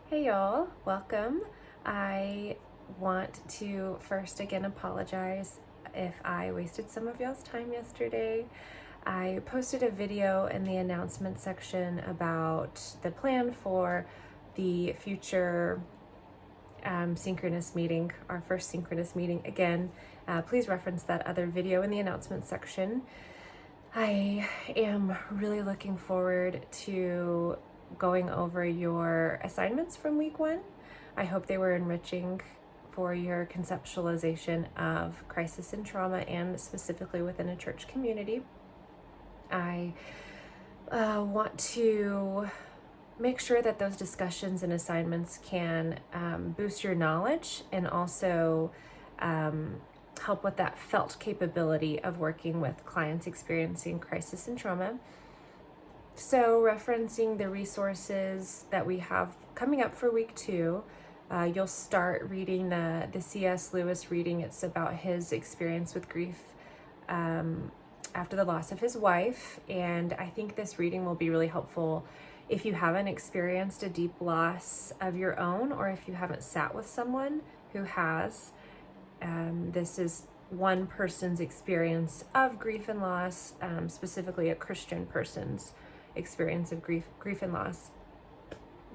Hey y'all, welcome. I want to first again apologize if I wasted some of y'all's time yesterday. I posted a video in the announcement section about the plan for the future synchronous meeting, our first synchronous meeting. Again, please reference that other video in the announcement section. I am really looking forward to going over your assignments from week one. I hope they were enriching for your conceptualization of crisis and trauma, and specifically within a church community. I want to make sure that those discussions and assignments can boost your knowledge and also help with that felt capability of working with clients experiencing crisis and trauma. So referencing the resources that we have coming up for week two, you'll start reading the C.S. Lewis reading. It's about his experience with grief after the loss of his wife. And I think this reading will be really helpful if you haven't experienced a deep loss of your own, or if you haven't sat with someone who has. This is one person's experience of grief and loss, specifically a Christian person's experience of grief and loss.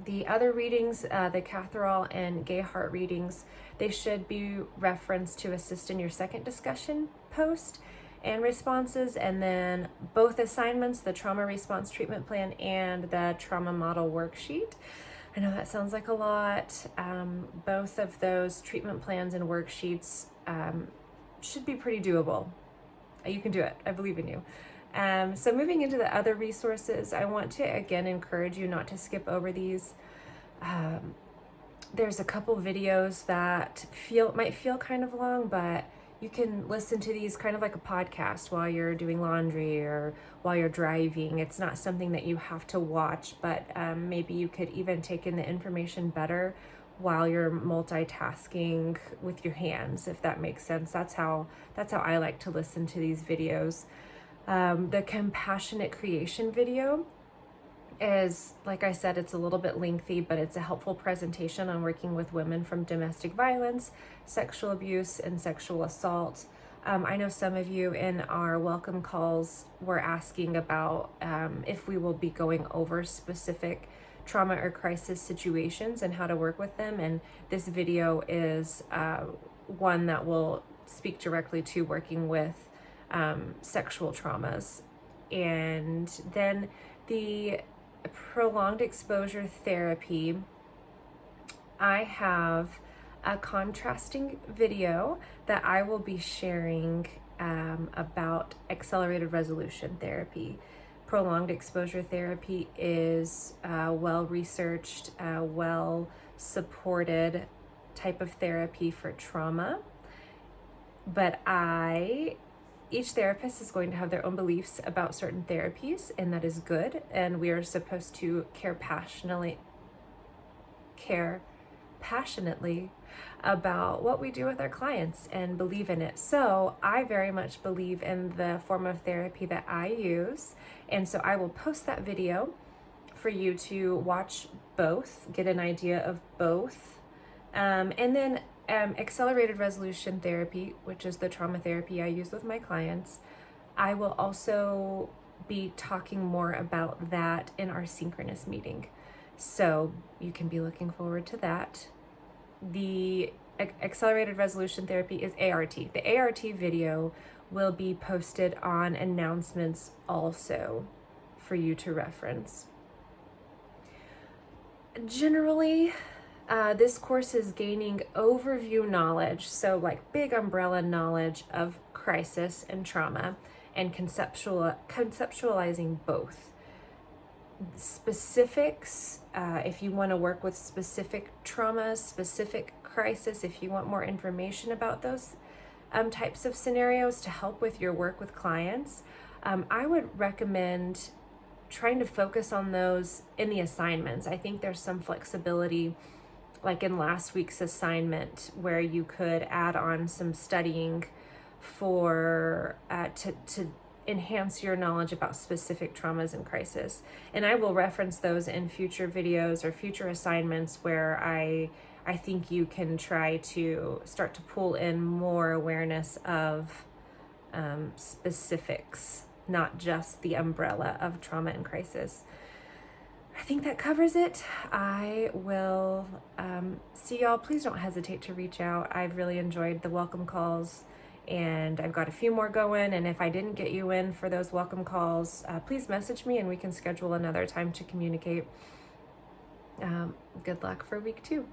The other readings, the Catherall and Gayhart readings, they should be referenced to assist in your second discussion post and responses, and then both assignments, the trauma response treatment plan and the trauma model worksheet. I know that sounds like a lot. Both of those treatment plans and worksheets should be pretty doable. You can do it. I believe in you. So moving into the other resources, I want to again encourage you not to skip over these. There's a couple videos that might feel kind of long, but you can listen to these kind of like a podcast while you're doing laundry or while you're driving. It's not something that you have to watch, but maybe you could even take in the information better while you're multitasking with your hands, if that makes sense. That's how I like to listen to these videos. The compassionate creation video is, like I said, it's a little bit lengthy, but it's a helpful presentation on working with women from domestic violence, sexual abuse, and sexual assault. I know some of you in our welcome calls were asking about if we will be going over specific trauma or crisis situations and how to work with them. And this video is one that will speak directly to working with sexual traumas. And then the prolonged exposure therapy, I have a contrasting video that I will be sharing about accelerated resolution therapy. Prolonged exposure therapy is well researched, well supported type of therapy for trauma, but each therapist is going to have their own beliefs about certain therapies, and that is good. And we are supposed to care passionately about what we do with our clients and believe in it. So I very much believe in the form of therapy that I use. And so I will post that video for you to watch both, get an idea of both. And then accelerated resolution therapy, which is the trauma therapy I use with my clients, I will also be talking more about that in our synchronous meeting. So you can be looking forward to that. The accelerated resolution therapy is ART. The ART video will be posted on announcements also for you to reference. Generally, this course is gaining overview knowledge, so like big umbrella knowledge of crisis and trauma, and conceptualizing both. Specifics, if you want to work with specific traumas, specific crisis, if you want more information about those types of scenarios to help with your work with clients, I would recommend trying to focus on those in the assignments. I think there's some flexibility, like in last week's assignment, where you could add on some studying for to enhance your knowledge about specific traumas and crisis. And I will reference those in future videos or future assignments where I think you can try to start to pull in more awareness of specifics, not just the umbrella of trauma and crisis. I think that covers it. I will see y'all. Please don't hesitate to reach out. I've really enjoyed the welcome calls, and I've got a few more going. And if I didn't get you in for those welcome calls, please message me and we can schedule another time to communicate. Good luck for week 2.